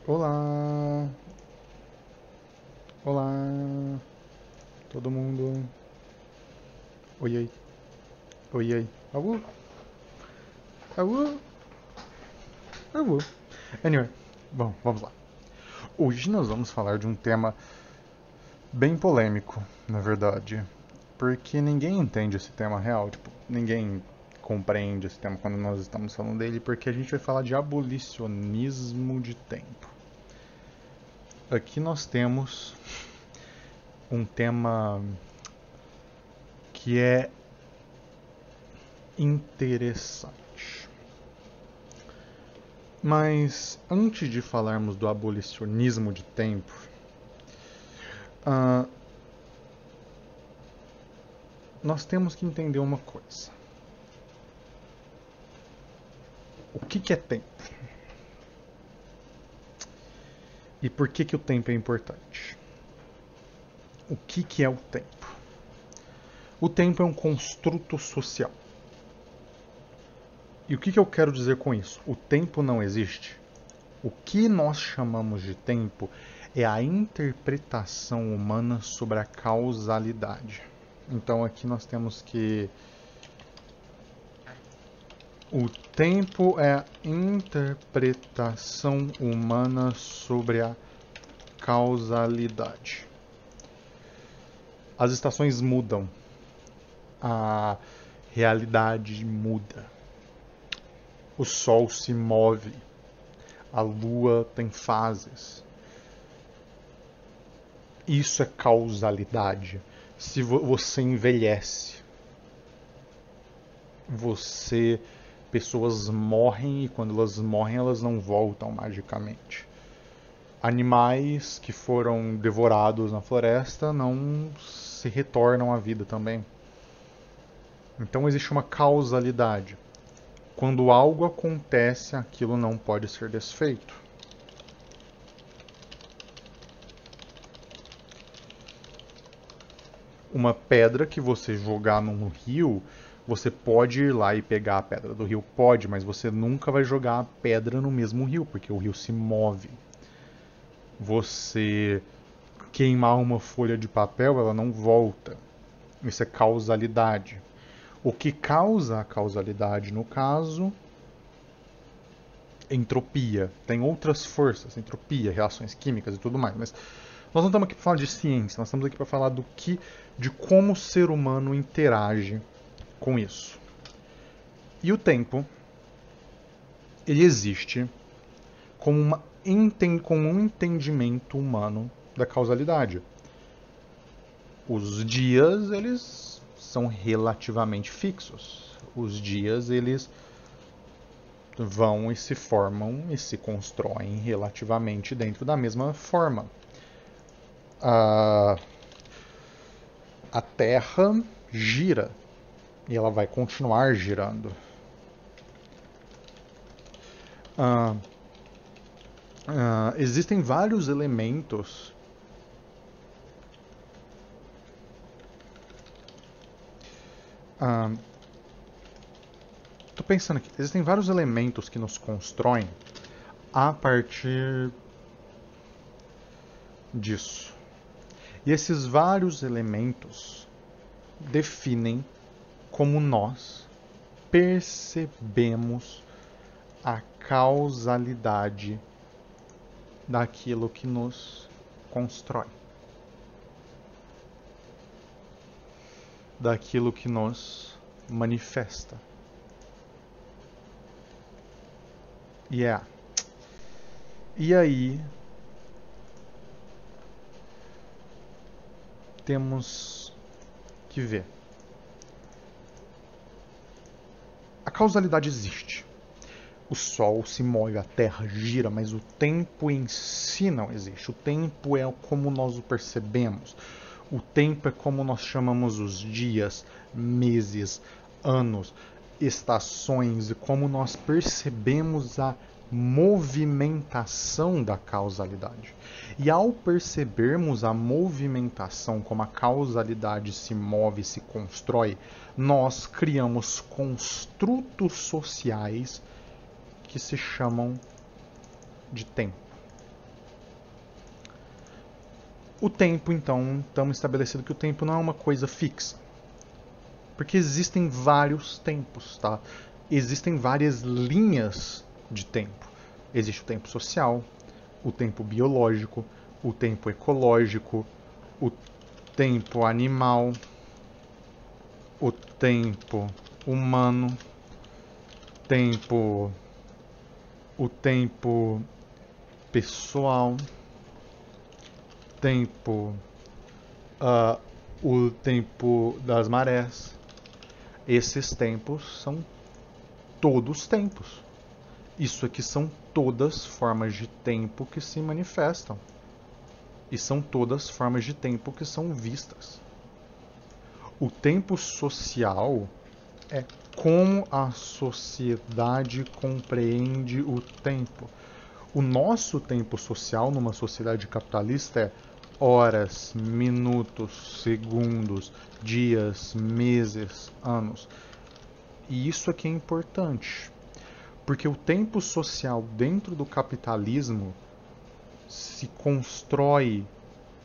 Olá, olá, todo mundo. Oi, oi, oi, oi. Aú, aú, aú. Anyway, bom, vamos lá. Hoje nós vamos falar de um tema bem polêmico, na verdade. Porque ninguém entende esse tema real, tipo, ninguém compreende esse tema quando nós estamos falando dele, porque a gente vai falar de abolicionismo de tempo. Aqui nós temos um tema que é interessante. Mas antes de falarmos do abolicionismo de tempo, uh, nós temos que entender uma coisa. O que é tempo? E por que o tempo é importante? O que é o tempo? O tempo é um construto social. E o que eu quero dizer com isso? O tempo não existe. O que nós chamamos de tempo é a interpretação humana sobre a causalidade. Então aqui nós temos que o tempo é a interpretação humana sobre a causalidade. As estações mudam, a realidade muda, o sol se move, a lua tem fases. Isso é causalidade. Se você envelhece, pessoas morrem e quando elas morrem elas não voltam magicamente. Animais que foram devorados na floresta não se retornam à vida também. Então existe uma causalidade. Quando algo acontece, aquilo não pode ser desfeito. Uma pedra que você jogar num rio, você pode ir lá e pegar a pedra do rio, pode, mas você nunca vai jogar a pedra no mesmo rio, porque o rio se move. Você queimar uma folha de papel, ela não volta. Isso é causalidade. O que causa a causalidade, no caso, entropia. Tem outras forças, entropia, reações químicas e tudo mais, mas nós não estamos aqui para falar de ciência, nós estamos aqui para falar de como o ser humano interage com isso. E o tempo, ele existe como um entendimento humano da causalidade. Os dias, eles são relativamente fixos. Os dias, eles vão e se formam e se constroem relativamente dentro da mesma forma. A Terra gira e ela vai continuar girando. Existem vários elementos tô pensando aqui, existem vários elementos que nos constroem a partir disso. E esses vários elementos definem como nós percebemos a causalidade daquilo que nos constrói, daquilo que nos manifesta. E aí temos que ver. A causalidade existe. O Sol se move, a Terra gira, mas o tempo em si não existe. O tempo é como nós o percebemos. O tempo é como nós chamamos os dias, meses, anos, estações e como nós percebemos a movimentação da causalidade. E ao percebermos a movimentação, como a causalidade se move, se constrói, nós criamos construtos sociais que se chamam de tempo. O tempo, então, estamos estabelecido que o tempo não é uma coisa fixa. Porque existem vários tempos, tá? Existem várias linhas de tempo. Existe o tempo social, o tempo biológico, o tempo ecológico, o tempo animal, o tempo humano, o tempo pessoal, o tempo das marés. Esses tempos são todos tempos. Isso aqui são todas formas de tempo que se manifestam. E são todas formas de tempo que são vistas. O tempo social é como a sociedade compreende o tempo. O nosso tempo social numa sociedade capitalista é horas, minutos, segundos, dias, meses, anos. E isso aqui é importante, porque o tempo social dentro do capitalismo se constrói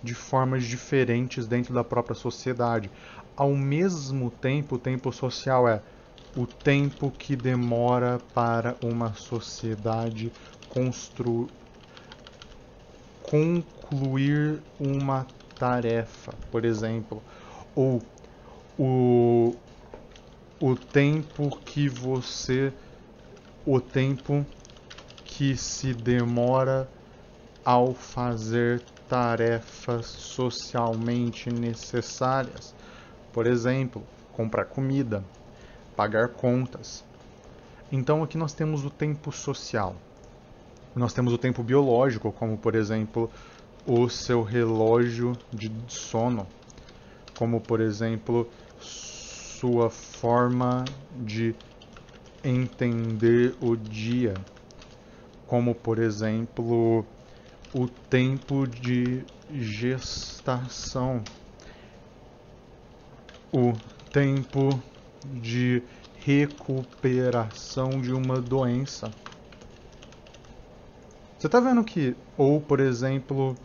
de formas diferentes dentro da própria sociedade. Ao mesmo tempo, o tempo social é o tempo que demora para uma sociedade concluir uma tarefa, por exemplo, ou o tempo que se demora ao fazer tarefas socialmente necessárias. Por exemplo, comprar comida, pagar contas. Então aqui nós temos o tempo social. Nós temos o tempo biológico, como por exemplo o seu relógio de sono, como por exemplo sua forma de entender o dia, como por exemplo o tempo de gestação, o tempo de recuperação de uma doença. Você está vendo que, ou por exemplo,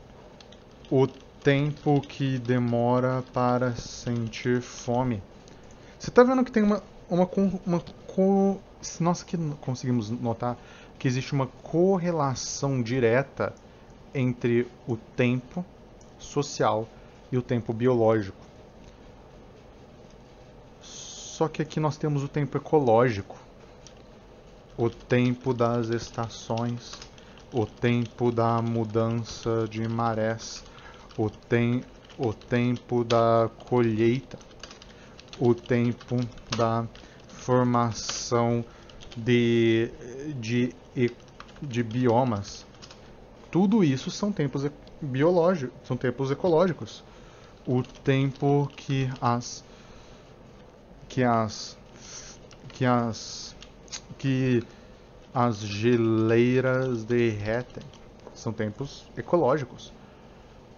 o tempo que demora para sentir fome. Você está vendo que tem nós que conseguimos notar que existe uma correlação direta entre o tempo social e o tempo biológico. Só que aqui nós temos o tempo ecológico, o tempo das estações, o tempo da mudança de marés, o tempo da colheita, o tempo da formação de biomas. Tudo isso são tempos biológicos, são tempos ecológicos. O tempo que as geleiras derretem são tempos ecológicos.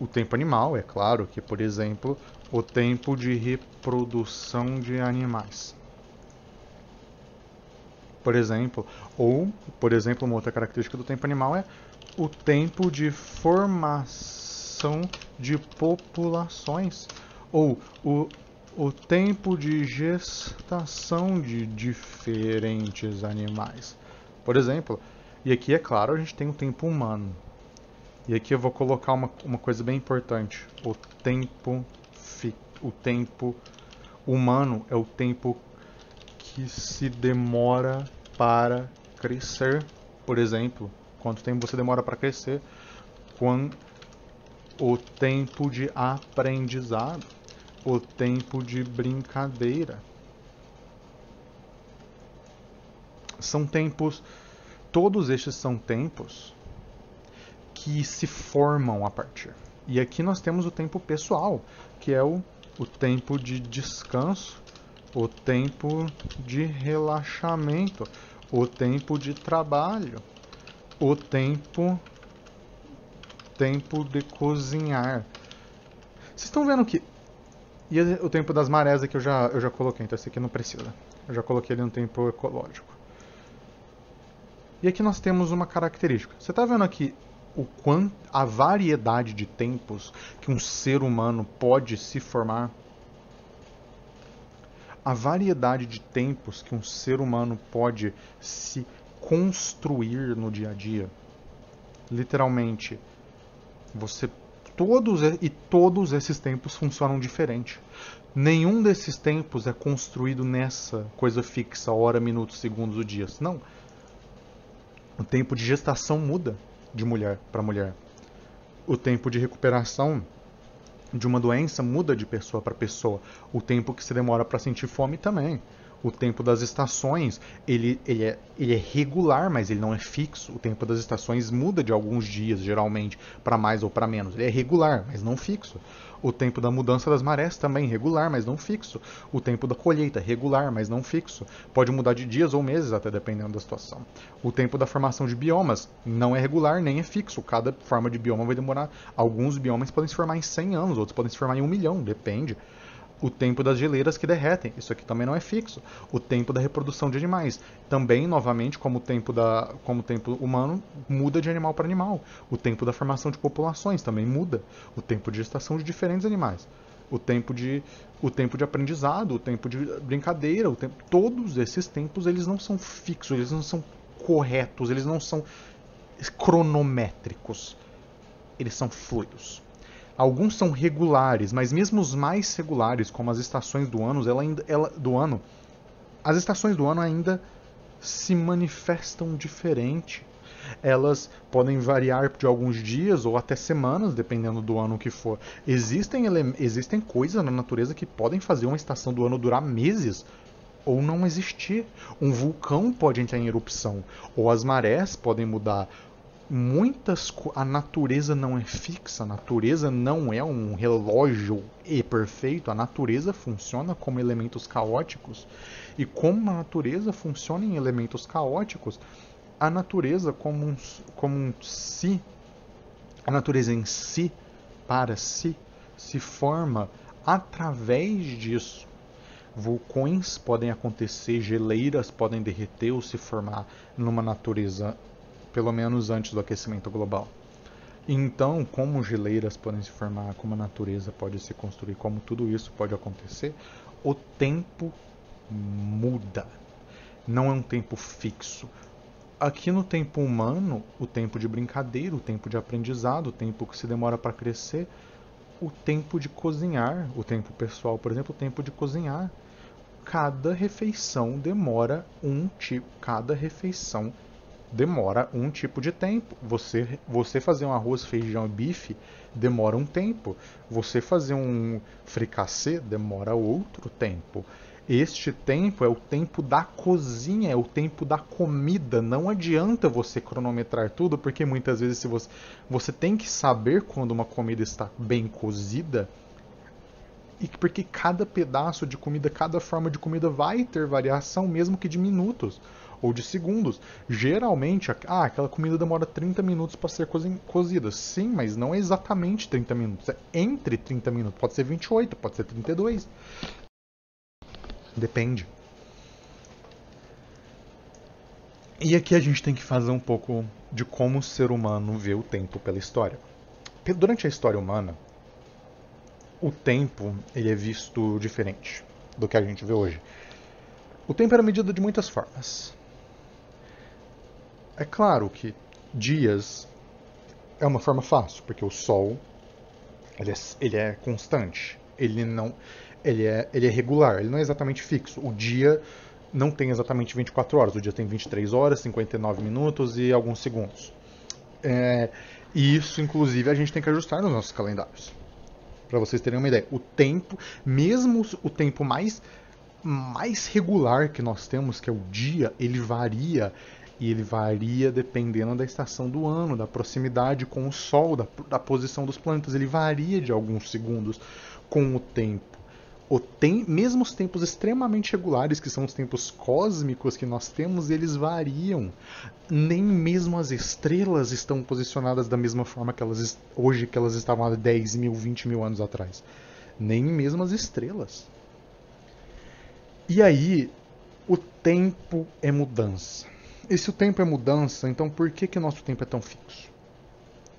O tempo animal, é claro, que por exemplo, o tempo de reprodução de animais. Por exemplo, uma outra característica do tempo animal é o tempo de formação de populações, ou o tempo de gestação de diferentes animais. Por exemplo, e aqui é claro, a gente tem o tempo humano. E aqui eu vou colocar uma coisa bem importante. O tempo humano é o tempo que se demora para crescer. Por exemplo, quanto tempo você demora para crescer? O tempo de aprendizado, o tempo de brincadeira. São tempos, todos estes são tempos que se formam a partir. E aqui nós temos o tempo pessoal, que é o tempo de descanso, o tempo de relaxamento, o tempo de trabalho, o tempo de cozinhar. Vocês estão vendo que... E o tempo das marés aqui eu já coloquei, então esse aqui não precisa. Eu já coloquei ele no tempo ecológico. E aqui nós temos uma característica. Você está vendo aqui a variedade de tempos que um ser humano pode se formar, a variedade de tempos que um ser humano pode se construir no dia a dia. Literalmente, todos esses tempos funcionam diferente. Nenhum desses tempos é construído nessa coisa fixa, hora, minutos, segundos ou dias. Não. O tempo de gestação muda de mulher para mulher. O tempo de recuperação de uma doença muda de pessoa para pessoa. O tempo que se demora para sentir fome também. O tempo das estações, ele é regular, mas ele não é fixo. O tempo das estações muda de alguns dias, geralmente, para mais ou para menos. Ele é regular, mas não fixo. O tempo da mudança das marés também regular, mas não fixo. O tempo da colheita regular, mas não fixo. Pode mudar de dias ou meses, até dependendo da situação. O tempo da formação de biomas não é regular nem é fixo. Cada forma de bioma vai demorar. Alguns biomas podem se formar em 100 anos, outros podem se formar em 1 milhão, depende. O tempo das geleiras que derretem, isso aqui também não é fixo. O tempo da reprodução de animais, também, novamente, como o tempo humano, muda de animal para animal. O tempo da formação de populações também muda. O tempo de gestação de diferentes animais. O tempo de aprendizado, o tempo de brincadeira, todos esses tempos, eles não são fixos, eles não são corretos, eles não são cronométricos. Eles são fluidos. Alguns são regulares, mas mesmo os mais regulares, como as estações do ano, as estações do ano ainda se manifestam diferente. Elas podem variar de alguns dias ou até semanas, dependendo do ano que for. Existem coisas na natureza que podem fazer uma estação do ano durar meses ou não existir. Um vulcão pode entrar em erupção, ou as marés podem mudar. A natureza não é fixa, a natureza não é um relógio perfeito, a natureza funciona como elementos caóticos. E como a natureza funciona em elementos caóticos, a natureza a natureza em si, para si, se forma através disso. Vulcões podem acontecer, geleiras podem derreter ou se formar numa natureza, pelo menos antes do aquecimento global. Então, como geleiras podem se formar, como a natureza pode se construir, como tudo isso pode acontecer, o tempo muda. Não é um tempo fixo. Aqui no tempo humano, o tempo de brincadeira, o tempo de aprendizado, o tempo que se demora para crescer, o tempo de cozinhar, o tempo pessoal, por exemplo, o tempo de cozinhar. Cada refeição demora um tipo de tempo. Você fazer um arroz, feijão e bife demora um tempo. Você fazer um fricassê demora outro tempo. Este tempo é o tempo da cozinha, é o tempo da comida. Não adianta você cronometrar tudo, porque muitas vezes você tem que saber quando uma comida está bem cozida, e porque cada pedaço de comida, cada forma de comida vai ter variação, mesmo que de minutos ou de segundos. Geralmente, aquela comida demora 30 minutos para ser cozida. Sim, mas não é exatamente 30 minutos. É entre 30 minutos. Pode ser 28, pode ser 32. Depende. E aqui a gente tem que fazer um pouco de como o ser humano vê o tempo pela história. Durante a história humana, o tempo ele é visto diferente do que a gente vê hoje. O tempo era medido de muitas formas. É claro que dias é uma forma fácil, porque o Sol ele é constante. Ele é regular, ele não é exatamente fixo. O dia não tem exatamente 24 horas, o dia tem 23 horas, 59 minutos e alguns segundos. E isso, inclusive, a gente tem que ajustar nos nossos calendários. Para vocês terem uma ideia. O tempo, mesmo o tempo mais regular que nós temos, que é o dia, ele varia. E ele varia dependendo da estação do ano, da proximidade com o Sol, da posição dos planetas. Ele varia de alguns segundos com o tempo. Mesmo os tempos extremamente regulares, que são os tempos cósmicos que nós temos, eles variam. Nem mesmo as estrelas estão posicionadas da mesma forma que hoje que elas estavam há 10 mil, 20 mil anos atrás. Nem mesmo as estrelas. E aí, o tempo é mudança. E se o tempo é mudança, então por que o nosso tempo é tão fixo?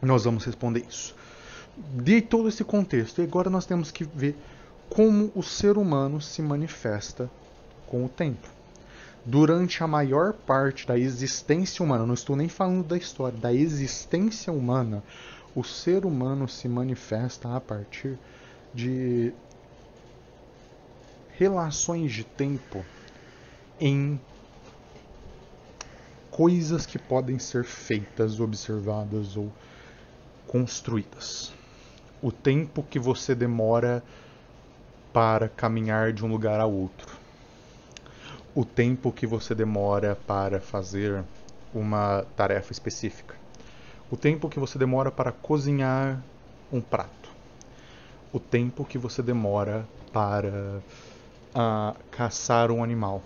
nós vamos responder isso. Dei todo esse contexto e agora nós temos que ver como o ser humano se manifesta com o tempo. Durante a maior parte da existência humana, não estou nem falando da história, da existência humana, o ser humano se manifesta a partir de relações de tempo em coisas que podem ser feitas, observadas ou construídas. O tempo que você demora para caminhar de um lugar a outro. O tempo que você demora para fazer uma tarefa específica. O tempo que você demora para cozinhar um prato. O tempo que você demora para caçar um animal.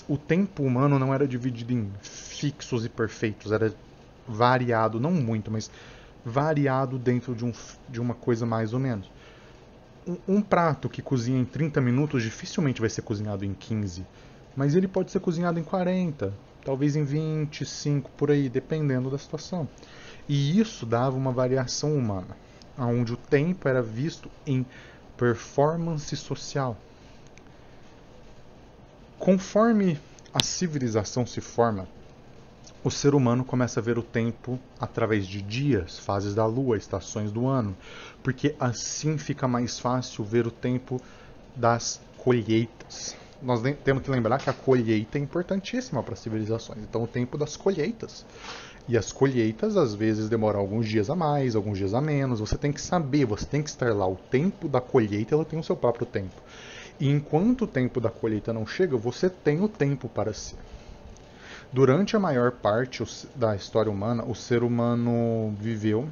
O tempo humano não era dividido em fixos e perfeitos, era variado, não muito, mas variado dentro de uma coisa mais ou menos. Um prato que cozinha em 30 minutos dificilmente vai ser cozinhado em 15, mas ele pode ser cozinhado em 40, talvez em 25, por aí, dependendo da situação. E isso dava uma variação humana, onde o tempo era visto em performance social. Conforme a civilização se forma, o ser humano começa a ver o tempo através de dias, fases da lua, estações do ano, porque assim fica mais fácil ver o tempo das colheitas. Nós temos que lembrar que a colheita é importantíssima para as civilizações, então o tempo das colheitas. E as colheitas às vezes demoram alguns dias a mais, alguns dias a menos, você tem que saber, você tem que estar lá. O tempo da colheita ela tem o seu próprio tempo. E enquanto o tempo da colheita não chega, você tem o tempo para si. Durante a maior parte da história humana, o ser humano viveu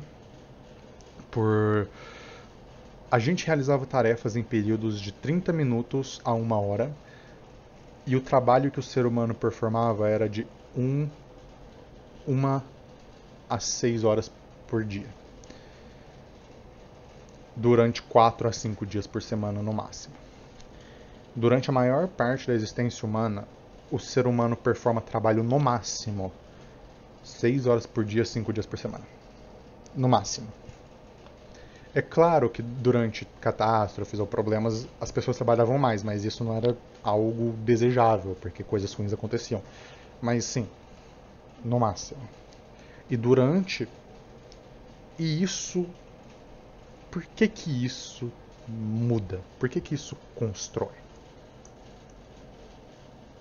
por... A gente realizava tarefas em períodos de 30 minutos a 1 hora, e o trabalho que o ser humano performava era de 1 a 6 horas por dia. Durante 4 a 5 dias por semana no máximo. Durante a maior parte da existência humana, o ser humano performa trabalho no máximo 6 horas por dia, 5 dias por semana. No máximo. É claro que durante catástrofes ou problemas as pessoas trabalhavam mais, mas isso não era algo desejável, porque coisas ruins aconteciam. Mas sim, no máximo. E isso... Por que que isso muda? Por que que isso constrói?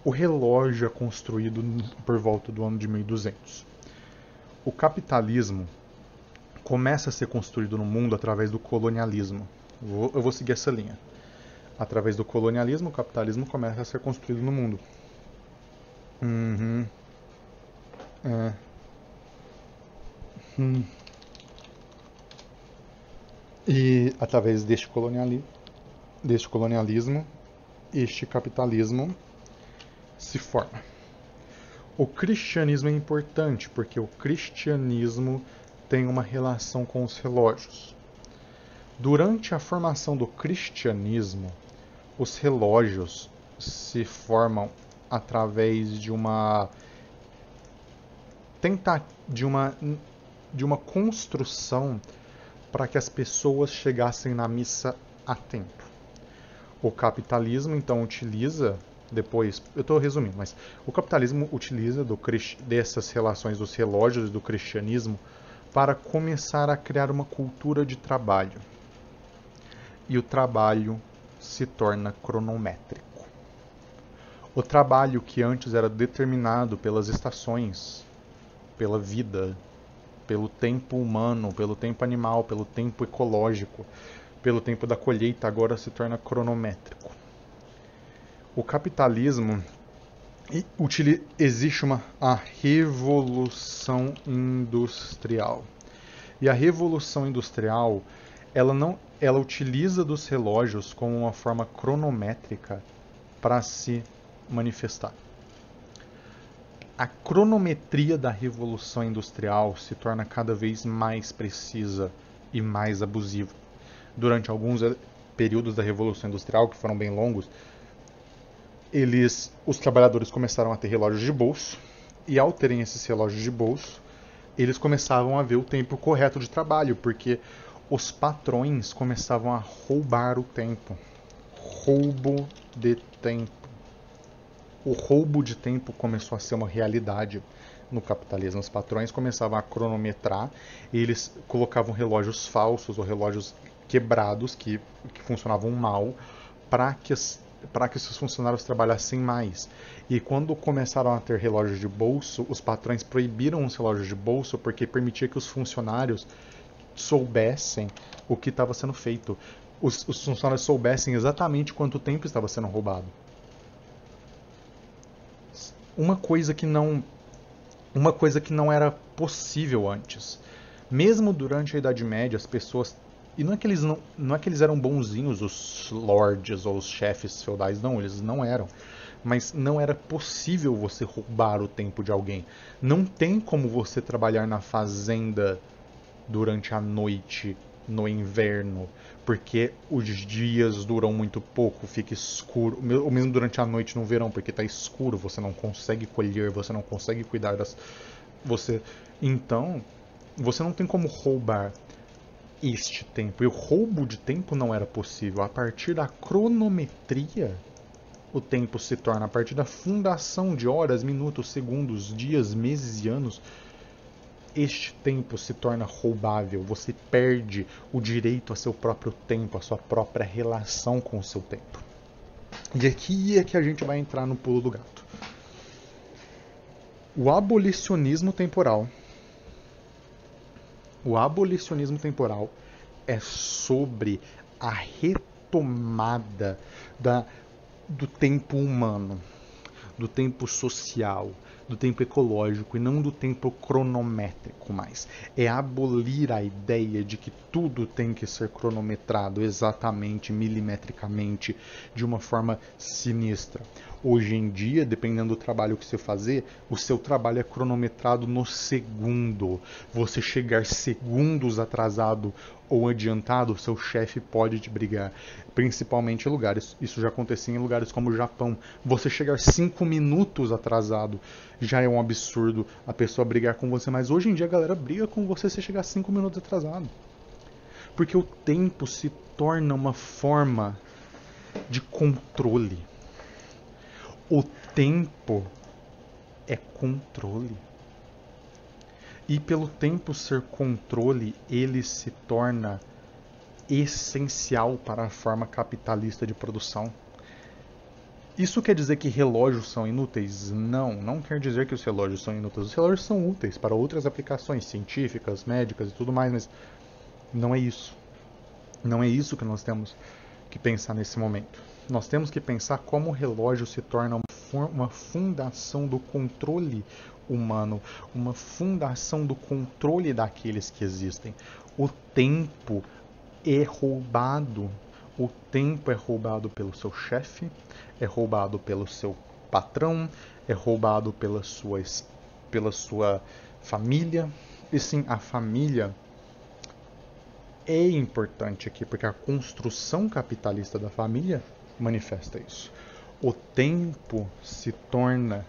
O relógio é construído por volta do ano de 1200. O capitalismo começa a ser construído no mundo através do colonialismo. Eu vou seguir essa linha. Através do colonialismo, o capitalismo começa a ser construído no mundo. E através deste colonialismo, este capitalismo se forma. O cristianismo é importante porque o cristianismo tem uma relação com os relógios. Durante a formação do cristianismo, os relógios se formam através de uma construção para que as pessoas chegassem na missa a tempo. O capitalismo então utiliza, depois, eu estou resumindo, mas o capitalismo utiliza dessas relações dos relógios do cristianismo para começar a criar uma cultura de trabalho. E o trabalho se torna cronométrico. O trabalho que antes era determinado pelas estações, pela vida, pelo tempo humano, pelo tempo animal, pelo tempo ecológico, pelo tempo da colheita, agora se torna cronométrico. O capitalismo, existe a revolução industrial. E a revolução industrial, ela utiliza dos relógios como uma forma cronométrica para se manifestar. A cronometria da revolução industrial se torna cada vez mais precisa e mais abusiva. Durante alguns períodos da revolução industrial, que foram bem longos, os trabalhadores começaram a ter relógios de bolso, e ao terem esses relógios de bolso, eles começavam a ver o tempo correto de trabalho, porque os patrões começavam a roubar o tempo. Roubo de tempo. O roubo de tempo começou a ser uma realidade no capitalismo. Os patrões começavam a cronometrar, e eles colocavam relógios falsos ou relógios quebrados que funcionavam mal para que os funcionários trabalhassem mais. E quando começaram a ter relógios de bolso, os patrões proibiram os relógios de bolso porque permitia que os funcionários soubessem o que estava sendo feito. Os funcionários soubessem exatamente quanto tempo estava sendo roubado. Uma coisa que não era possível antes. Mesmo durante a Idade Média, as pessoas, e não é que eles eram bonzinhos, os lords ou os chefes feudais, não, eles não eram. Mas não era possível você roubar o tempo de alguém. Não tem como você trabalhar na fazenda durante a noite, no inverno, porque os dias duram muito pouco, fica escuro, ou mesmo durante a noite no verão, porque está escuro, você não consegue colher, você não consegue cuidar então, você não tem como roubar este tempo. E o roubo de tempo não era possível. A partir da cronometria, o tempo se torna, a partir da fundação de horas, minutos, segundos, dias, meses e anos, este tempo se torna roubável. Você perde o direito a seu próprio tempo, a sua própria relação com o seu tempo. E aqui é que a gente vai entrar no pulo do gato. O abolicionismo temporal. O abolicionismo temporal é sobre a retomada do tempo humano, do tempo social, do tempo ecológico e não do tempo cronométrico mais. É abolir a ideia de que tudo tem que ser cronometrado exatamente, milimetricamente, de uma forma sinistra. Hoje em dia, dependendo do trabalho que você fazer, o seu trabalho é cronometrado no segundo. Você chegar segundos atrasado ou adiantado, seu chefe pode te brigar. Principalmente em lugares, isso já acontecia em lugares como o Japão. Você chegar 5 minutos atrasado já é um absurdo a pessoa brigar com você, mas hoje em dia a galera briga com você se chegar 5 minutos atrasado. Porque o tempo se torna uma forma de controle. O tempo é controle. E pelo tempo ser controle, ele se torna essencial para a forma capitalista de produção. Isso quer dizer que relógios são inúteis? Não quer dizer que os relógios são inúteis. Os relógios são úteis para outras aplicações científicas, médicas e tudo mais, mas não é isso. Não é isso que nós temos que pensar nesse momento. Nós temos que pensar como o relógio se torna uma fundação do controle humano, uma fundação do controle daqueles que existem. O tempo é roubado. O tempo é roubado pelo seu chefe, é roubado pelo seu patrão, é roubado pela sua família. E sim, a família é importante aqui, porque a construção capitalista da família manifesta isso. O tempo se torna...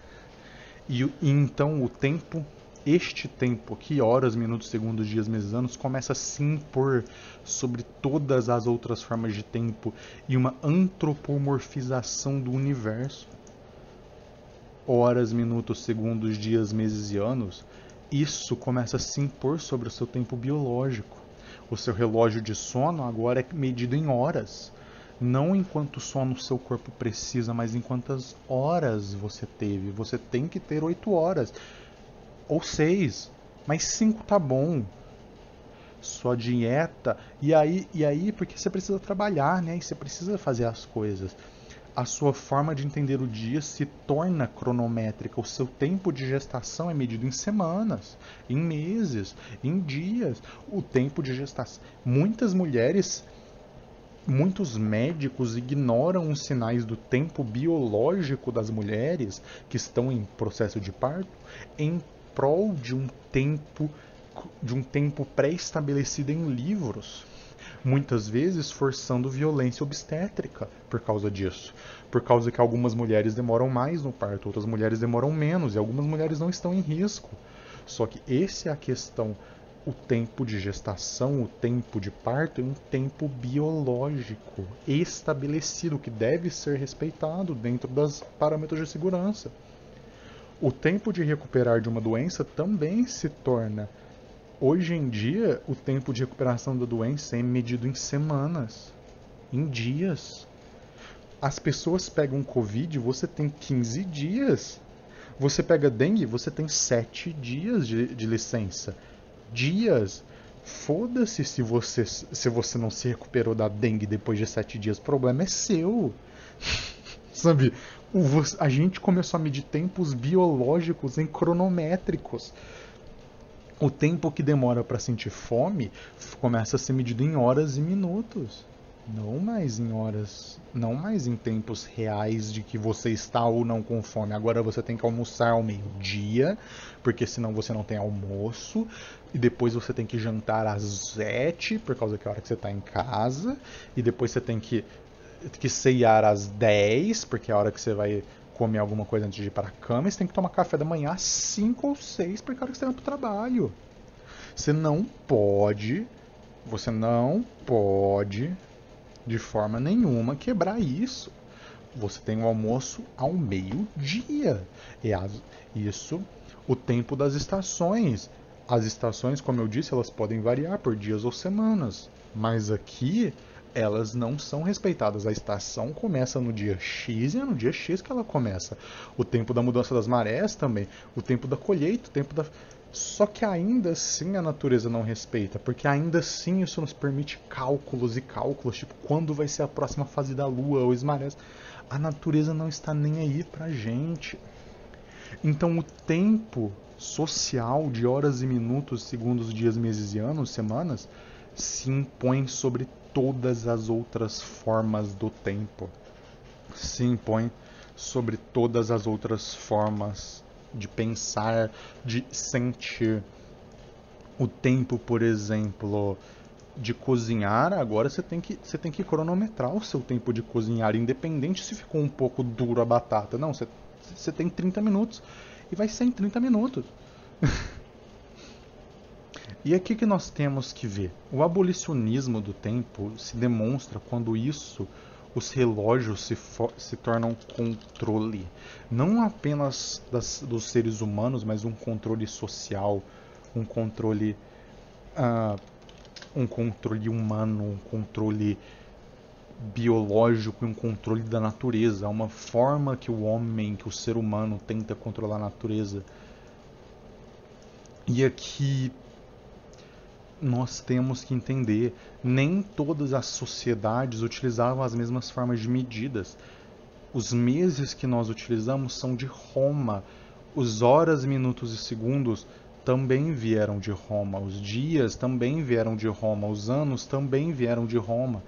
E então o tempo, este tempo aqui, horas, minutos, segundos, dias, meses, anos, começa a se impor sobre todas as outras formas de tempo e uma antropomorfização do universo. Horas, minutos, segundos, dias, meses e anos, isso começa a se impor sobre o seu tempo biológico. O seu relógio de sono agora é medido em horas. Não em quanto sono o seu corpo precisa, mas em quantas horas você teve. Você tem que ter 8 horas. Ou 6. Mas 5 tá bom. Sua dieta. E aí, porque você precisa trabalhar, né? E você precisa fazer as coisas. A sua forma de entender o dia se torna cronométrica. O seu tempo de gestação é medido em semanas, em meses, em dias. O tempo de gestação. Muitos médicos ignoram os sinais do tempo biológico das mulheres que estão em processo de parto em prol de um tempo pré-estabelecido em livros. Muitas vezes forçando violência obstétrica por causa disso. Por causa que algumas mulheres demoram mais no parto, outras mulheres demoram menos e algumas mulheres não estão em risco. Só que essa é a questão. O tempo de gestação, o tempo de parto é um tempo biológico estabelecido que deve ser respeitado dentro dos parâmetros de segurança. O tempo de recuperar de uma doença também se torna. Hoje em dia, o tempo de recuperação da doença é medido em semanas, em dias. As pessoas pegam Covid, você tem 15 dias. Você pega dengue, você tem 7 dias de licença. Dias. Foda-se se você não se recuperou da dengue depois de 7 dias. O problema é seu. Sabe? A gente começou a medir tempos biológicos em cronométricos. O tempo que demora para sentir fome começa a ser medido em horas e minutos. Não mais em horas, não mais em tempos reais de que você está ou não com fome. Agora você tem que almoçar ao meio-dia, porque senão você não tem almoço. E depois você tem que jantar às 7, por causa que é a hora que você está em casa. E depois você tem que ceiar às 10, porque é a hora que você vai comer alguma coisa antes de ir para a cama. E você tem que tomar café da manhã às 5 ou 6, porque é a hora que você vai para o trabalho. Você não pode, de forma nenhuma, quebrar isso. Você tem o almoço ao meio-dia. Isso, o tempo das estações. As estações, como eu disse, elas podem variar por dias ou semanas. Mas aqui, elas não são respeitadas. A estação começa no dia X e é no dia X que ela começa. O tempo da mudança das marés também. O tempo da colheita, o tempo da... Só que ainda assim a natureza não respeita, porque ainda assim isso nos permite cálculos e cálculos, tipo, quando vai ser a próxima fase da Lua, ou as marés. A natureza não está nem aí pra gente. Então o tempo social de horas e minutos, segundos, dias, meses e anos, semanas, se impõe sobre todas as outras formas do tempo. Se impõe sobre todas as outras formas de pensar, de sentir. O tempo, por exemplo, de cozinhar, agora você tem que cronometrar o seu tempo de cozinhar, independente se ficou um pouco duro a batata. Não, você tem 30 minutos e vai ser em 30 minutos. E aqui que nós temos que ver. O abolicionismo do tempo se demonstra quando os relógios se tornam controle. Não apenas dos seres humanos, mas um controle social, um controle humano, um controle biológico e um controle da natureza. Uma forma que o ser humano tenta controlar a natureza. E aqui nós temos que entender, nem todas as sociedades utilizavam as mesmas formas de medidas. Os meses que nós utilizamos são de Roma. Os horas, minutos e segundos também vieram de Roma. Os dias também vieram de Roma. Os anos também vieram de Roma.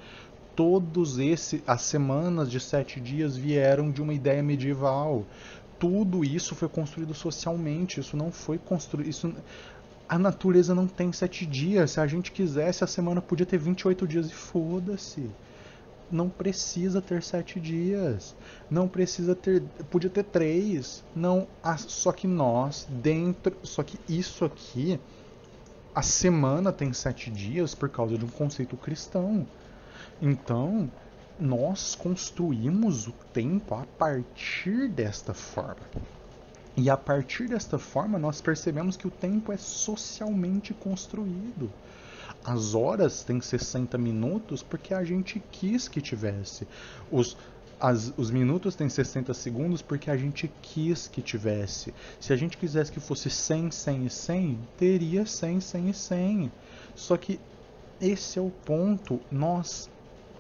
As semanas de 7 dias vieram de uma ideia medieval. Tudo isso foi construído socialmente. Isso não foi construído... A natureza não tem 7 dias. Se a gente quisesse, a semana podia ter 28 dias e foda-se. Não precisa ter 7 dias. Não precisa ter... Podia ter 3. Não, só que Só que isso aqui... A semana tem 7 dias por causa de um conceito cristão. Então, nós construímos o tempo a partir desta forma. E a partir desta forma, nós percebemos que o tempo é socialmente construído. As horas têm 60 minutos porque a gente quis que tivesse. Os minutos têm 60 segundos porque a gente quis que tivesse. Se a gente quisesse que fosse 100, 100 e 100, teria 100, 100 e 100. Só que esse é o ponto. Nós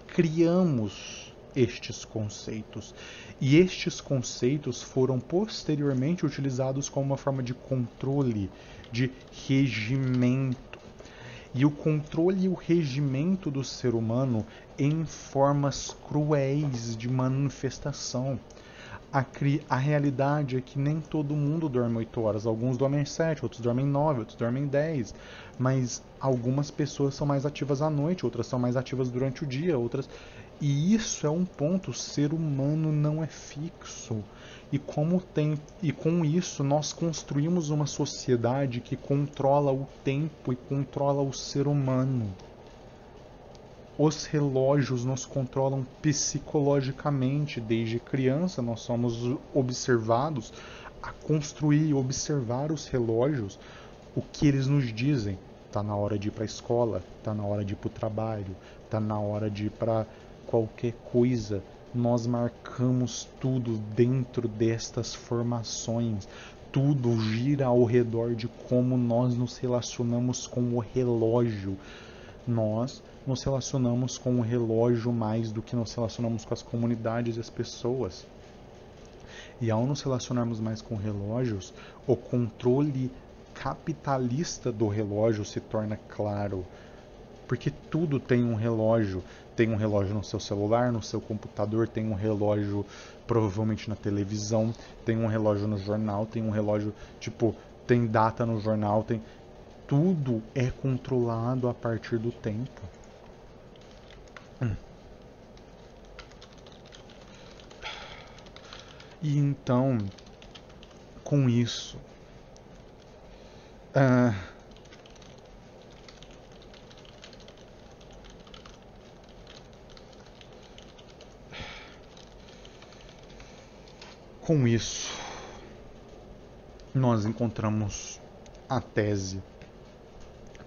criamos estes conceitos. E estes conceitos foram posteriormente utilizados como uma forma de controle, de regimento. E o controle e o regimento do ser humano em formas cruéis de manifestação. A realidade é que nem todo mundo dorme 8 horas. Alguns dormem 7, outros dormem 9, outros dormem 10. Mas algumas pessoas são mais ativas à noite, outras são mais ativas durante o dia, outras... E isso é um ponto, o ser humano não é fixo. E com isso nós construímos uma sociedade que controla o tempo e controla o ser humano. Os relógios nos controlam psicologicamente. Desde criança nós somos observados a construir e observar os relógios, o que eles nos dizem. Tá na hora de ir para a escola, tá na hora de ir para o trabalho, tá na hora de ir para qualquer coisa. Nós marcamos tudo dentro destas formações. Tudo gira ao redor de como nós nos relacionamos com o relógio. Nós nos relacionamos com o relógio mais do que nos relacionamos com as comunidades e as pessoas. E ao nos relacionarmos mais com relógios, o controle capitalista do relógio se torna claro. Porque tudo tem um relógio. Tem um relógio no seu celular, no seu computador, tem um relógio provavelmente na televisão, tem um relógio no jornal, tem um relógio, tipo, tem data no jornal, tem... Tudo é controlado a partir do tempo. E então, com isso, nós encontramos a tese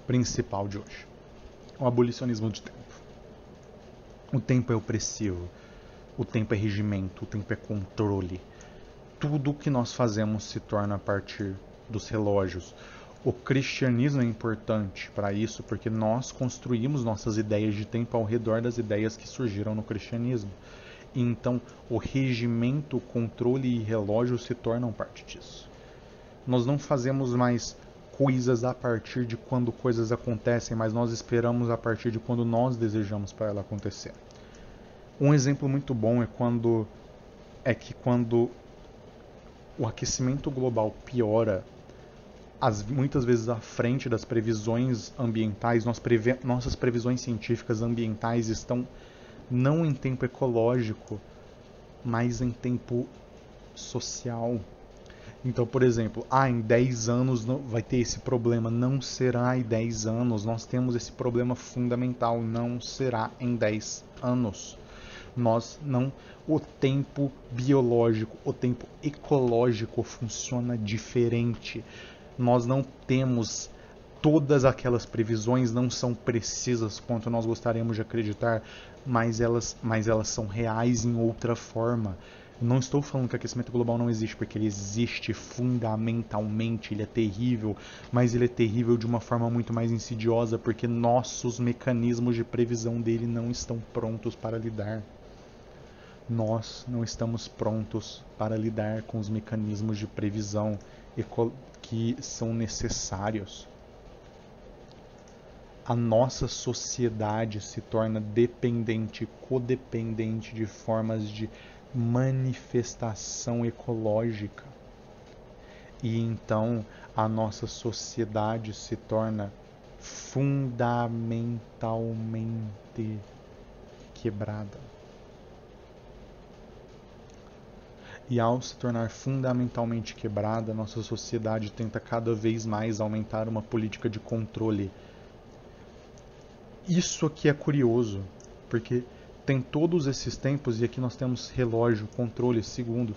principal de hoje: o abolicionismo de tempo. O tempo é opressivo, o tempo é regimento, o tempo é controle. Tudo o que nós fazemos se torna a partir dos relógios. O cristianismo é importante para isso, porque nós construímos nossas ideias de tempo ao redor das ideias que surgiram no cristianismo. E então, o regimento, o controle e relógio se tornam parte disso. Nós não fazemos mais coisas a partir de quando coisas acontecem, mas nós esperamos a partir de quando nós desejamos para ela acontecer. Um exemplo muito bom é que quando o aquecimento global piora, muitas vezes à frente das previsões ambientais, nossas previsões científicas ambientais estão não em tempo ecológico, mas em tempo social. Então, por exemplo, em 10 anos vai ter esse problema. Não será em 10 anos. Nós temos esse problema fundamental. Não será em 10 anos. O tempo biológico, o tempo ecológico funciona diferente. Nós não temos todas aquelas previsões, não são precisas quanto nós gostaríamos de acreditar, mas elas são reais em outra forma. Não estou falando que o aquecimento global não existe, porque ele existe fundamentalmente, ele é terrível, mas ele é terrível de uma forma muito mais insidiosa, porque nossos mecanismos de previsão dele não estão prontos para lidar. Nós não estamos prontos para lidar com os mecanismos de previsão que são necessários. A nossa sociedade se torna dependente, codependente de formas de manifestação ecológica. E então a nossa sociedade se torna fundamentalmente quebrada. E ao se tornar fundamentalmente quebrada, nossa sociedade tenta cada vez mais aumentar uma política de controle. Isso aqui é curioso, porque tem todos esses tempos, e aqui nós temos relógio, controle, segundos,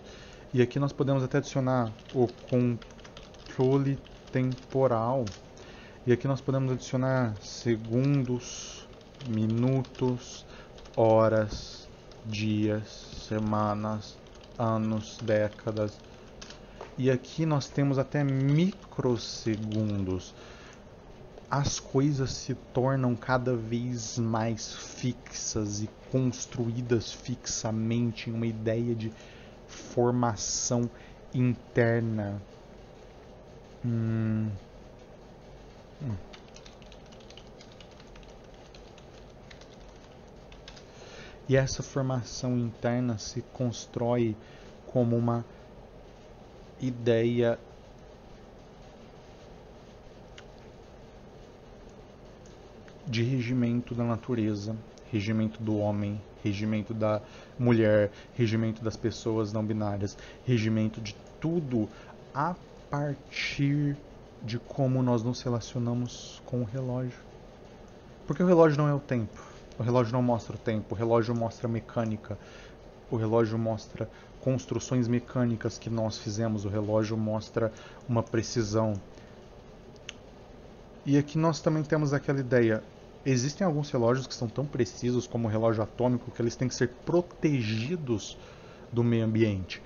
e aqui nós podemos até adicionar o controle temporal, e aqui nós podemos adicionar segundos, minutos, horas, dias, semanas, anos, décadas, e aqui nós temos até microsegundos. As coisas se tornam cada vez mais fixas e construídas fixamente em uma ideia de formação interna. E essa formação interna se constrói como uma ideia de regimento da natureza, regimento do homem, regimento da mulher, regimento das pessoas não binárias, regimento de tudo a partir de como nós nos relacionamos com o relógio. Porque o relógio não é o tempo, o relógio não mostra o tempo, o relógio mostra mecânica, o relógio mostra construções mecânicas que nós fizemos, o relógio mostra uma precisão. E aqui nós também temos aquela ideia, existem alguns relógios que são tão precisos como o relógio atômico que eles têm que ser protegidos do meio ambiente.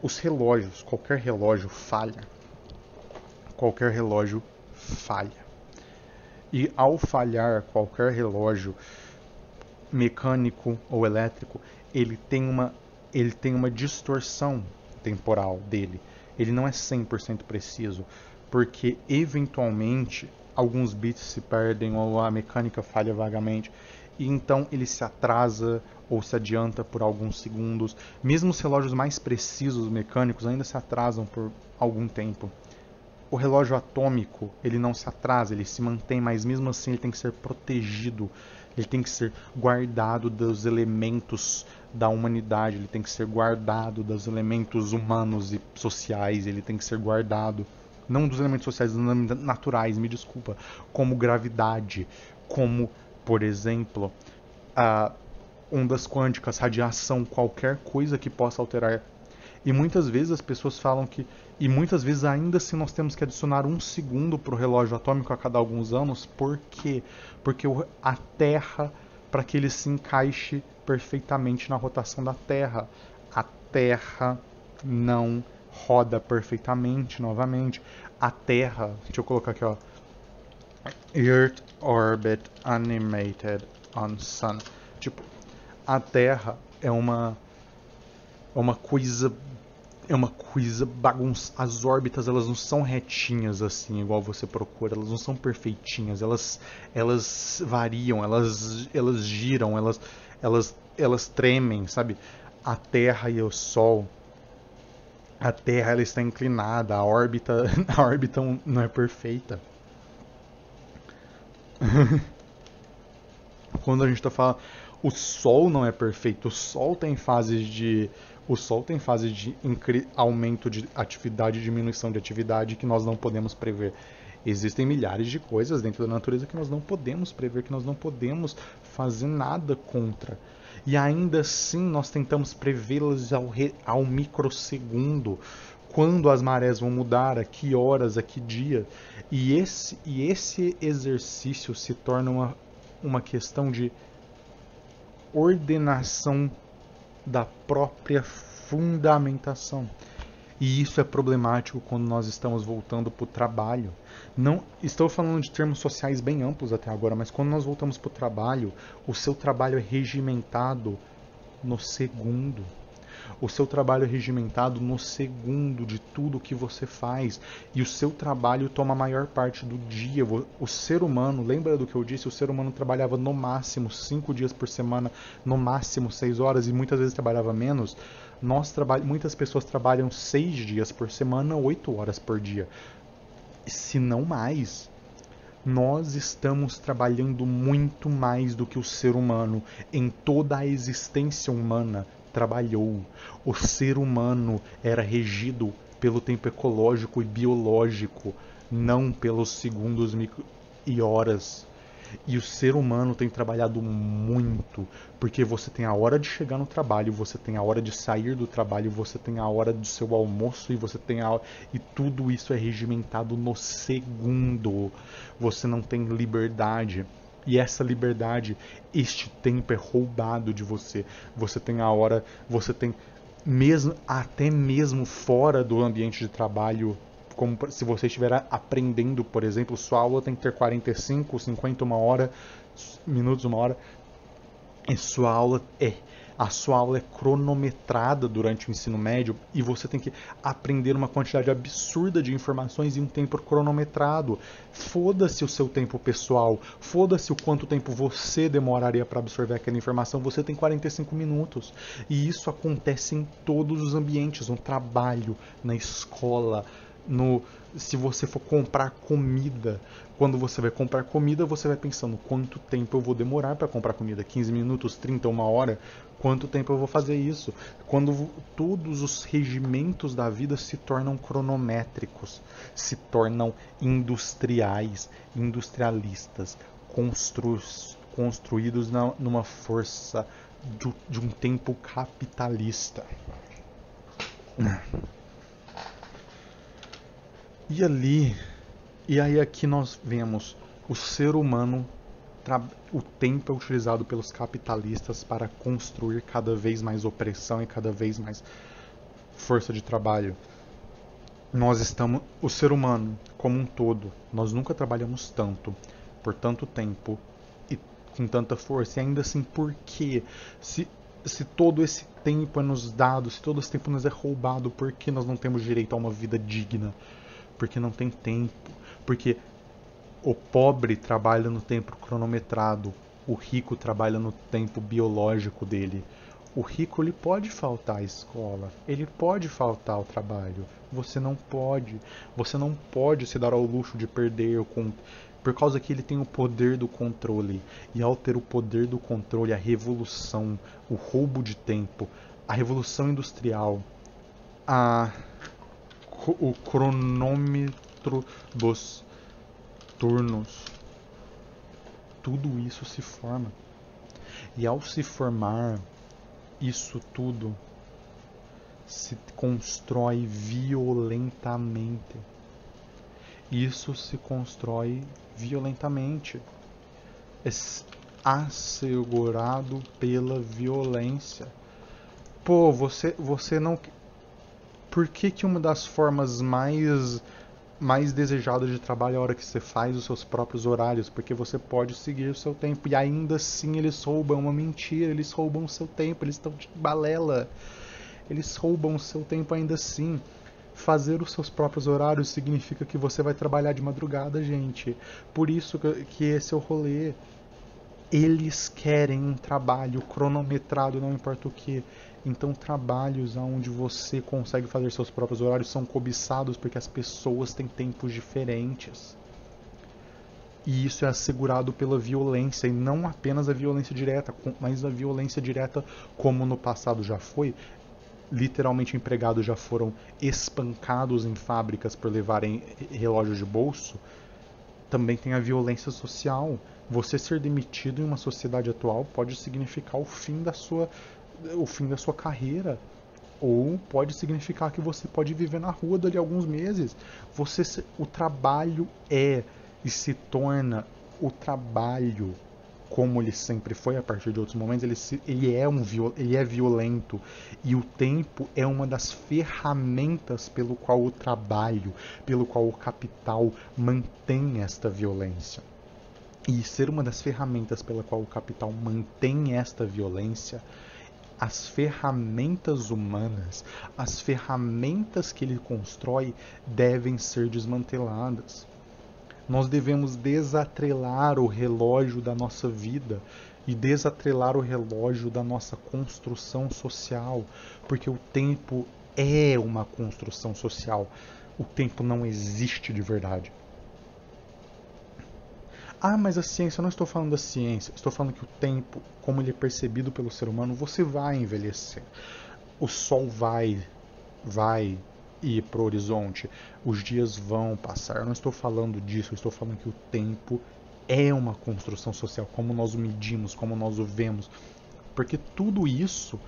Os relógios, qualquer relógio falha. Qualquer relógio falha. E ao falhar qualquer relógio mecânico ou elétrico, ele tem uma distorção temporal dele. Ele não é 100% preciso, porque eventualmente alguns bits se perdem ou a mecânica falha vagamente, e então ele se atrasa ou se adianta por alguns segundos. Mesmo os relógios mais precisos mecânicos ainda se atrasam por algum tempo. O relógio atômico, ele não se atrasa, ele se mantém, mas mesmo assim ele tem que ser protegido, ele tem que ser guardado dos elementos da humanidade, ele tem que ser guardado dos elementos humanos e sociais, ele tem que ser guardado, não dos elementos sociais, dos elementos naturais, me desculpa, como gravidade, como, por exemplo, ondas quânticas, radiação, qualquer coisa que possa alterar. E muitas vezes as pessoas falam que... E muitas vezes ainda assim nós temos que adicionar 1 segundo para o relógio atômico a cada alguns anos. Por quê? Porque a Terra, para que ele se encaixe perfeitamente na rotação da Terra, a Terra não roda perfeitamente novamente. A Terra... Deixa eu colocar aqui, ó. Earth Orbit Animated on Sun. Tipo, a Terra é uma coisa bagunçada. As órbitas, elas não são retinhas assim, igual você procura. Elas não são perfeitinhas. Elas variam, elas giram, elas tremem, sabe? A Terra e o Sol. A Terra, ela está inclinada. A órbita não é perfeita. Quando a gente está falando, o Sol não é perfeito. O Sol tem fases de aumento de atividade e diminuição de atividade que nós não podemos prever. Existem milhares de coisas dentro da natureza que nós não podemos prever, que nós não podemos fazer nada contra. E ainda assim nós tentamos prevê-las ao microsegundo. Quando as marés vão mudar, a que horas, a que dia. E esse exercício se torna uma questão de ordenação da própria fundamentação. E isso é problemático quando nós estamos voltando para o trabalho. Não estou falando de termos sociais bem amplos até agora, mas quando nós voltamos para o trabalho, o seu trabalho é regimentado no segundo. O seu trabalho é regimentado no segundo de tudo que você faz. E o seu trabalho toma a maior parte do dia. O ser humano, lembra do que eu disse? O ser humano trabalhava no máximo 5 dias por semana, no máximo 6 horas, e muitas vezes trabalhava menos. Muitas pessoas trabalham 6 dias por semana, 8 horas por dia. Se não mais. Nós estamos trabalhando muito mais do que o ser humano em toda a existência humana trabalhou. O ser humano era regido pelo tempo ecológico e biológico, não pelos segundos e horas. E o ser humano tem trabalhado muito, porque você tem a hora de chegar no trabalho, você tem a hora de sair do trabalho, você tem a hora do seu almoço, e você tem e tudo isso é regimentado no segundo. Você não tem liberdade. E essa liberdade, este tempo é roubado de você. Você tem a hora, você tem até mesmo fora do ambiente de trabalho, como se você estiver aprendendo, por exemplo, sua aula tem que ter 45, 50, 1 hora, minutos, 1 hora. E sua aula A sua aula é cronometrada durante o ensino médio e você tem que aprender uma quantidade absurda de informações em um tempo cronometrado. Foda-se o seu tempo pessoal, foda-se o quanto tempo você demoraria para absorver aquela informação. Você tem 45 minutos. E isso acontece em todos os ambientes, no trabalho, na escola, se você for comprar comida. Quando você vai comprar comida, você vai pensando quanto tempo eu vou demorar para comprar comida, 15 minutos, 30, uma hora, quanto tempo eu vou fazer isso. Quando todos os regimentos da vida se tornam cronométricos, se tornam industriais, industrialistas, construídos numa força de um tempo capitalista. E aí aqui nós vemos o ser humano, o tempo é utilizado pelos capitalistas para construir cada vez mais opressão e cada vez mais força de trabalho. O ser humano como um todo, nós nunca trabalhamos tanto, por tanto tempo e com tanta força. E ainda assim, por quê? Se todo esse tempo é nos dado, se todo esse tempo nos é roubado, por que nós não temos direito a uma vida digna? Porque não tem tempo. Porque o pobre trabalha no tempo cronometrado, o rico trabalha no tempo biológico dele. O rico, ele pode faltar à escola, ele pode faltar ao trabalho. Você não pode. Você não pode se dar ao luxo de perder por causa que ele tem o poder do controle. E ao ter o poder do controle, a revolução, o roubo de tempo, a revolução industrial, o cronômetro dos turnos, tudo isso se forma. E ao se formar, isso tudo se constrói violentamente. Isso se constrói violentamente. É assegurado pela violência. Pô, você não... Por que uma das formas mais desejadas de trabalho é a hora que você faz os seus próprios horários? Porque você pode seguir o seu tempo. E ainda assim eles roubam, uma mentira. Eles roubam o seu tempo, eles estão de balela. Eles roubam o seu tempo ainda assim. Fazer os seus próprios horários significa que você vai trabalhar de madrugada, gente. Por isso que esse é o rolê. Eles querem um trabalho cronometrado, não importa o que. Então trabalhos onde você consegue fazer seus próprios horários são cobiçados porque as pessoas têm tempos diferentes. E isso é assegurado pela violência, e não apenas a violência direta, mas a violência direta, como no passado já foi. Literalmente empregados já foram espancados em fábricas por levarem relógios de bolso. Também tem a violência social. Você ser demitido em uma sociedade atual pode significar o fim da sua carreira, ou pode significar que você pode viver na rua dali a alguns meses. O trabalho e se torna o trabalho, como ele sempre foi a partir de outros momentos, ele é violento, e o tempo é uma das ferramentas pelo qual o trabalho, pelo qual o capital mantém esta violência. E ser uma das ferramentas pela qual o capital mantém esta violência, as ferramentas humanas, as ferramentas que ele constrói devem ser desmanteladas. Nós devemos desatrelar o relógio da nossa vida e desatrelar o relógio da nossa construção social, porque o tempo é uma construção social. O tempo não existe de verdade. Ah, mas a ciência, eu não estou falando da ciência, estou falando que o tempo, como ele é percebido pelo ser humano, você vai envelhecer. O sol vai ir para o horizonte, os dias vão passar. Eu não estou falando disso, eu estou falando que o tempo é uma construção social, como nós o medimos, como nós o vemos. Porque tudo isso,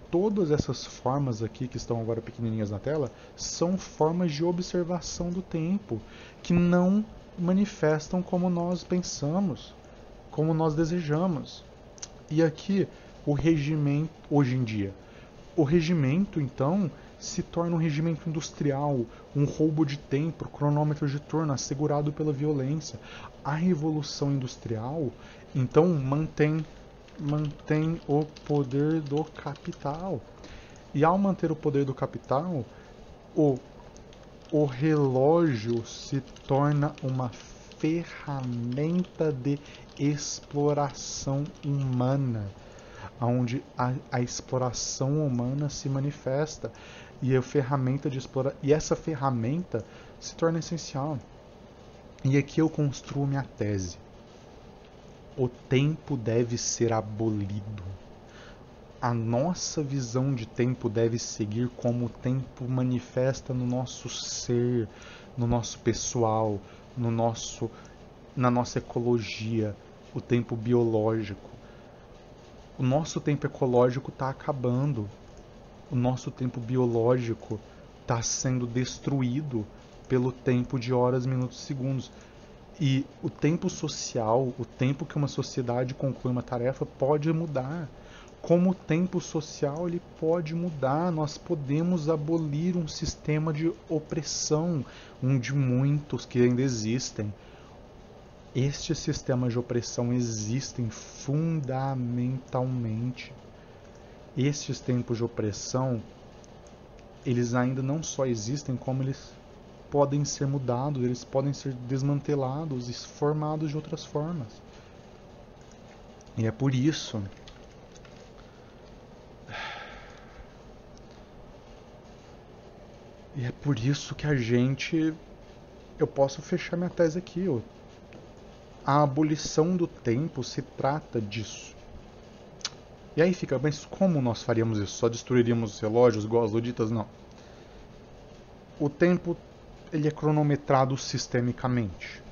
todas essas formas aqui que estão agora pequenininhas na tela, são formas de observação do tempo, que não manifestam como nós pensamos, como nós desejamos. E aqui, o regimento, hoje em dia, o regimento, então, se torna um regimento industrial, um roubo de tempo, cronômetro de turno, assegurado pela violência. A revolução industrial, então, mantém mantém o poder do capital. E ao manter o poder do capital, o relógio se torna uma ferramenta de exploração humana, onde a exploração humana se manifesta e e essa ferramenta se torna essencial. E aqui eu construo minha tese. O tempo deve ser abolido. A nossa visão de tempo deve seguir como o tempo manifesta no nosso ser, no nosso pessoal, na nossa ecologia, o tempo biológico. O nosso tempo ecológico está acabando. O nosso tempo biológico está sendo destruído pelo tempo de horas, minutos, segundos. E o tempo social, o tempo que uma sociedade conclui uma tarefa, pode mudar. Como o tempo social ele pode mudar, nós podemos abolir um sistema de opressão, um de muitos que ainda existem. Estes sistemas de opressão existem fundamentalmente. Estes tempos de opressão, eles ainda não só existem, como eles podem ser mudados, eles podem ser desmantelados e formados de outras formas. E é por isso que eu posso fechar minha tese aqui. A abolição do tempo se trata disso. E aí fica, mas como nós faríamos isso? Só destruiríamos os relógios igual as luditas? Não. O tempo ele é cronometrado sistemicamente.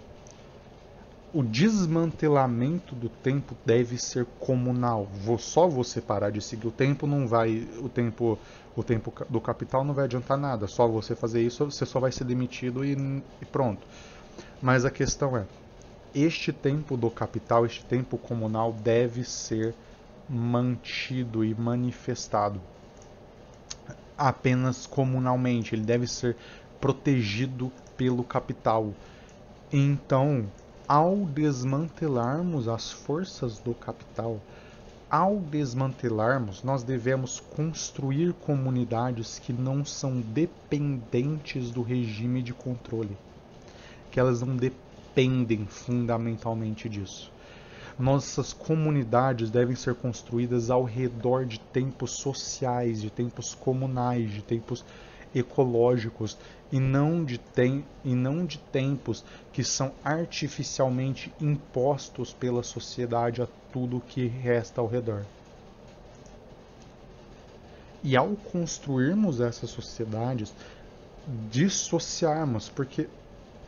O desmantelamento do tempo deve ser comunal. Só você parar de seguir o tempo não vai, o tempo do capital não vai adiantar nada. Só você fazer isso, você só vai ser demitido e pronto. Mas a questão é, este tempo do capital, este tempo comunal deve ser mantido e manifestado apenas comunalmente. Ele deve ser protegido pelo capital. Então, ao desmantelarmos as forças do capital, nós devemos construir comunidades que não são dependentes do regime de controle, que elas não dependem fundamentalmente disso. Nossas comunidades devem ser construídas ao redor de tempos sociais, de tempos comunais, de tempos ecológicos e não de tempos que são artificialmente impostos pela sociedade a tudo que resta ao redor. E ao construirmos essas sociedades, dissociarmos, porque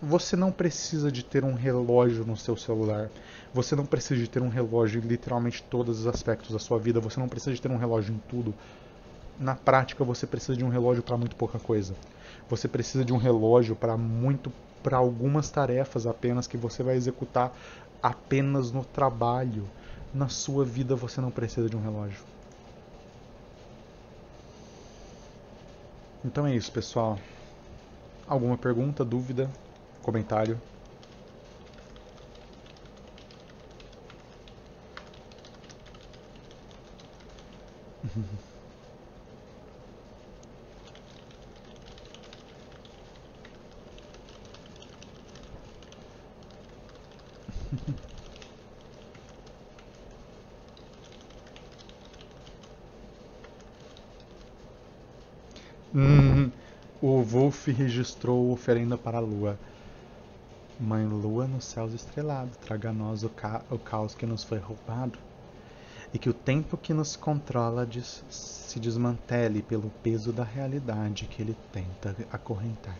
você não precisa de ter um relógio no seu celular. Você não precisa de ter um relógio em literalmente todos os aspectos da sua vida. Você não precisa de ter um relógio em tudo. Na prática, você precisa de um relógio para muito pouca coisa. Você precisa de um relógio para algumas tarefas apenas que você vai executar apenas no trabalho. Na sua vida, você não precisa de um relógio. Então é isso, pessoal. Alguma pergunta, dúvida, comentário? O Wolf registrou oferenda para a lua. Mãe lua nos céus estrelados, traga a nós o caos que nos foi roubado, e que o tempo que nos controla se desmantele pelo peso da realidade que ele tenta acorrentar.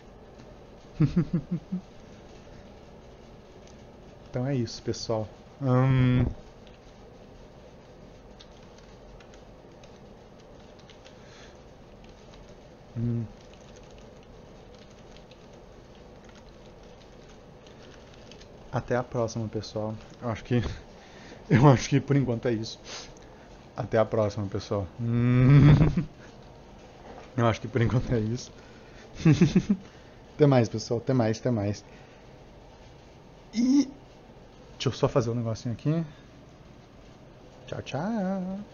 Então é isso, pessoal. Até a próxima, pessoal. Eu acho que por enquanto é isso. Até a próxima, pessoal. Eu acho que por enquanto é isso. Até mais, pessoal. Até mais. E deixa eu só fazer um negocinho aqui. Tchau, tchau.